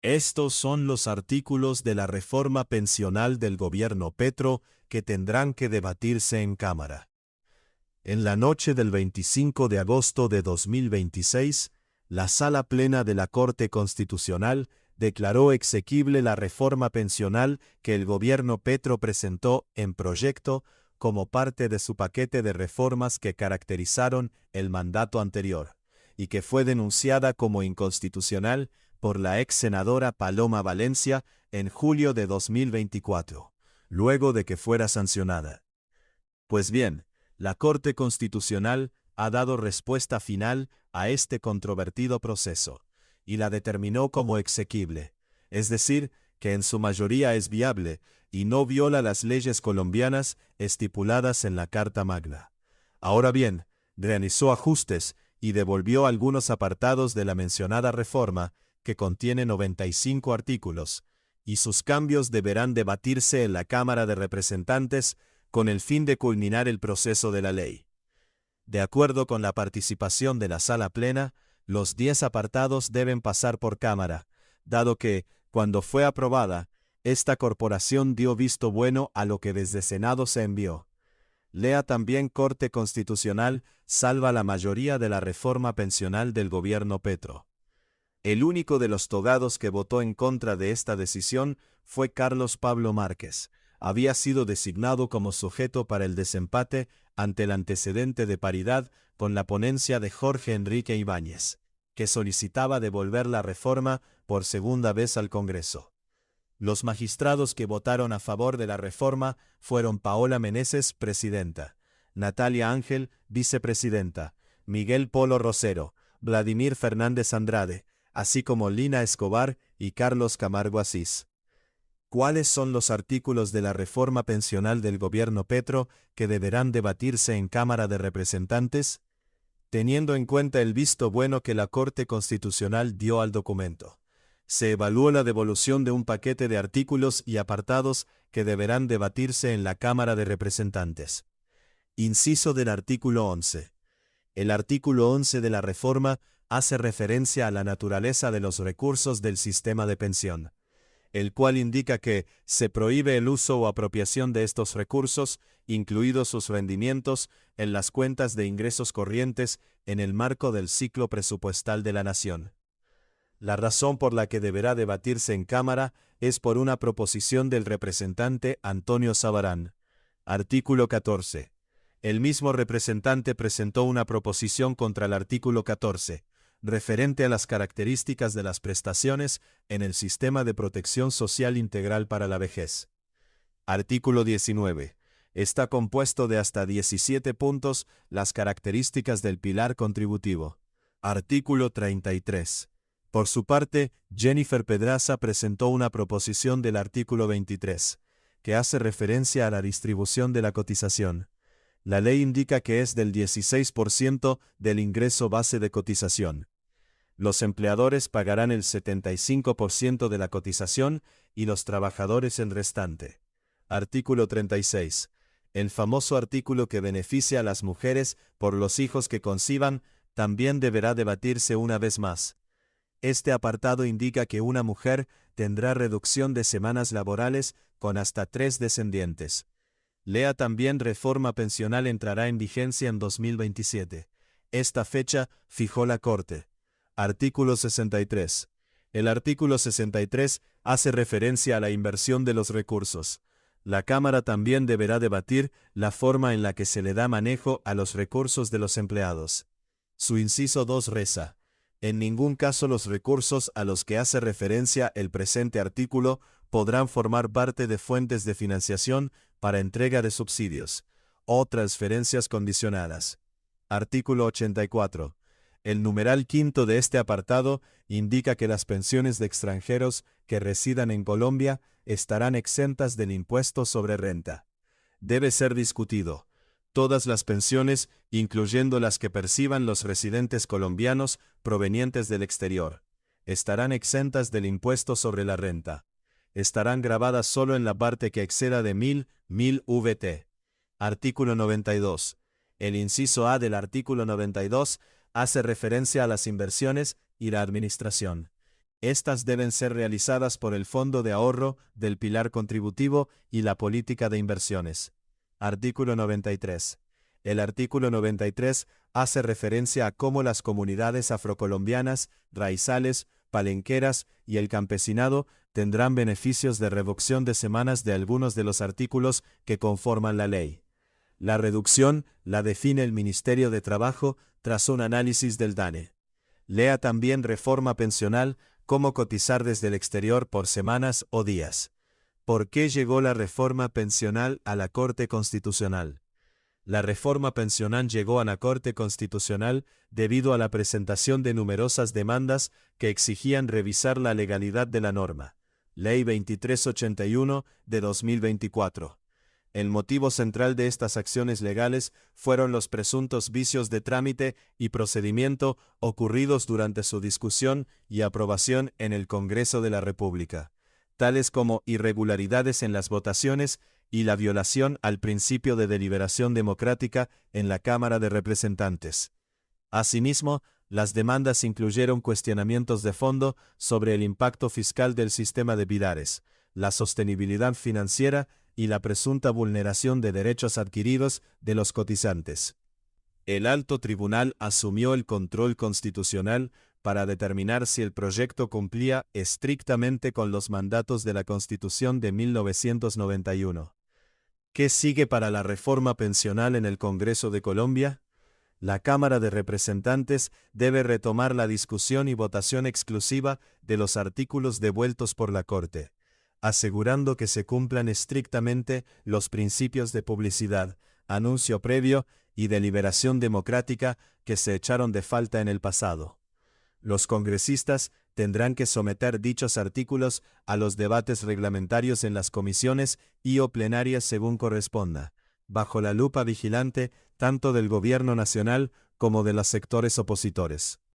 Estos son los artículos de la reforma pensional del gobierno Petro que tendrán que debatirse en Cámara. En la noche del 25 de agosto de 2026, la Sala Plena de la Corte Constitucional declaró exequible la reforma pensional que el gobierno Petro presentó en proyecto como parte de su paquete de reformas que caracterizaron el mandato anterior, y que fue denunciada como inconstitucional por la ex senadora Paloma Valencia en julio de 2024, luego de que fuera sancionada. Pues bien, la Corte Constitucional ha dado respuesta final a este controvertido proceso, y la determinó como exequible, es decir, que en su mayoría es viable y no viola las leyes colombianas estipuladas en la Carta Magna. Ahora bien, realizó ajustes y devolvió algunos apartados de la mencionada reforma, que contiene 95 artículos, y sus cambios deberán debatirse en la Cámara de Representantes con el fin de culminar el proceso de la ley. De acuerdo con la participación de la Sala Plena, los 10 apartados deben pasar por Cámara, dado que, cuando fue aprobada, esta corporación dio visto bueno a lo que desde Senado se envió. Lea también: Corte Constitucional salva la mayoría de la reforma pensional del gobierno Petro. El único de los togados que votó en contra de esta decisión fue Carlos Pablo Márquez. Había sido designado como sujeto para el desempate ante el antecedente de paridad con la ponencia de Jorge Enrique Ibáñez, que solicitaba devolver la reforma por segunda vez al Congreso. Los magistrados que votaron a favor de la reforma fueron Paola Meneses, presidenta; Natalia Ángel, vicepresidenta; Miguel Polo Rosero; Vladimir Fernández Andrade, así como Lina Escobar y Carlos Camargo Asís. ¿Cuáles son los artículos de la reforma pensional del gobierno Petro que deberán debatirse en Cámara de Representantes? Teniendo en cuenta el visto bueno que la Corte Constitucional dio al documento, se evaluó la devolución de un paquete de artículos y apartados que deberán debatirse en la Cámara de Representantes. Inciso del artículo 11. El artículo 11 de la reforma hace referencia a la naturaleza de los recursos del sistema de pensión, el cual indica que se prohíbe el uso o apropiación de estos recursos, incluidos sus rendimientos, en las cuentas de ingresos corrientes en el marco del ciclo presupuestal de la Nación. La razón por la que deberá debatirse en Cámara es por una proposición del representante Antonio Sabarán. Artículo 14. El mismo representante presentó una proposición contra el artículo 14, referente a las características de las prestaciones en el sistema de protección social integral para la vejez. Artículo 19. Está compuesto de hasta 17 puntos las características del pilar contributivo. Artículo 33. Por su parte, Jennifer Pedraza presentó una proposición del artículo 23, que hace referencia a la distribución de la cotización. La ley indica que es del 16% del ingreso base de cotización. Los empleadores pagarán el 75% de la cotización y los trabajadores el restante. Artículo 36. El famoso artículo que beneficia a las mujeres por los hijos que conciban también deberá debatirse una vez más. Este apartado indica que una mujer tendrá reducción de semanas laborales con hasta 3 descendientes. Lea también: Reforma pensional entrará en vigencia en 2027. Esta fecha fijó la Corte. Artículo 63. El artículo 63 hace referencia a la inversión de los recursos. La Cámara también deberá debatir la forma en la que se le da manejo a los recursos de los empleados. Su inciso 2 reza: en ningún caso los recursos a los que hace referencia el presente artículo podrán formar parte de fuentes de financiación para entrega de subsidios o transferencias condicionadas. Artículo 84. El numeral quinto de este apartado indica que las pensiones de extranjeros que residan en Colombia estarán exentas del impuesto sobre renta. Debe ser discutido: todas las pensiones, incluyendo las que perciban los residentes colombianos provenientes del exterior, estarán exentas del impuesto sobre la renta. Estarán grabadas solo en la parte que exceda de 1000 VT. Artículo 92. El inciso A del artículo 92 hace referencia a las inversiones y la administración. Estas deben ser realizadas por el Fondo de Ahorro del Pilar Contributivo y la Política de Inversiones. Artículo 93. El artículo 93 hace referencia a cómo las comunidades afrocolombianas, raizales, palenqueras y el campesinado tendrán beneficios de reducción de semanas de algunos de los artículos que conforman la ley. La reducción la define el Ministerio de Trabajo tras un análisis del DANE. Lea también reforma pensional, cómo cotizar desde el exterior por semanas o días. ¿Por qué llegó la reforma pensional a la Corte Constitucional? La reforma pensional llegó a la Corte Constitucional debido a la presentación de numerosas demandas que exigían revisar la legalidad de la norma. Ley 2381 de 2024. El motivo central de estas acciones legales fueron los presuntos vicios de trámite y procedimiento ocurridos durante su discusión y aprobación en el Congreso de la República, tales como irregularidades en las votaciones y la violación al principio de deliberación democrática en la Cámara de Representantes. Asimismo, las demandas incluyeron cuestionamientos de fondo sobre el impacto fiscal del sistema de pilares, la sostenibilidad financiera y la presunta vulneración de derechos adquiridos de los cotizantes. El Alto Tribunal asumió el control constitucional para determinar si el proyecto cumplía estrictamente con los mandatos de la Constitución de 1991. ¿Qué sigue para la reforma pensional en el Congreso de Colombia? La Cámara de Representantes debe retomar la discusión y votación exclusiva de los artículos devueltos por la Corte, asegurando que se cumplan estrictamente los principios de publicidad, anuncio previo y deliberación democrática que se echaron de falta en el pasado. Los congresistas tendrán que someter dichos artículos a los debates reglamentarios en las comisiones y o plenarias según corresponda, bajo la lupa vigilante tanto del Gobierno nacional como de los sectores opositores.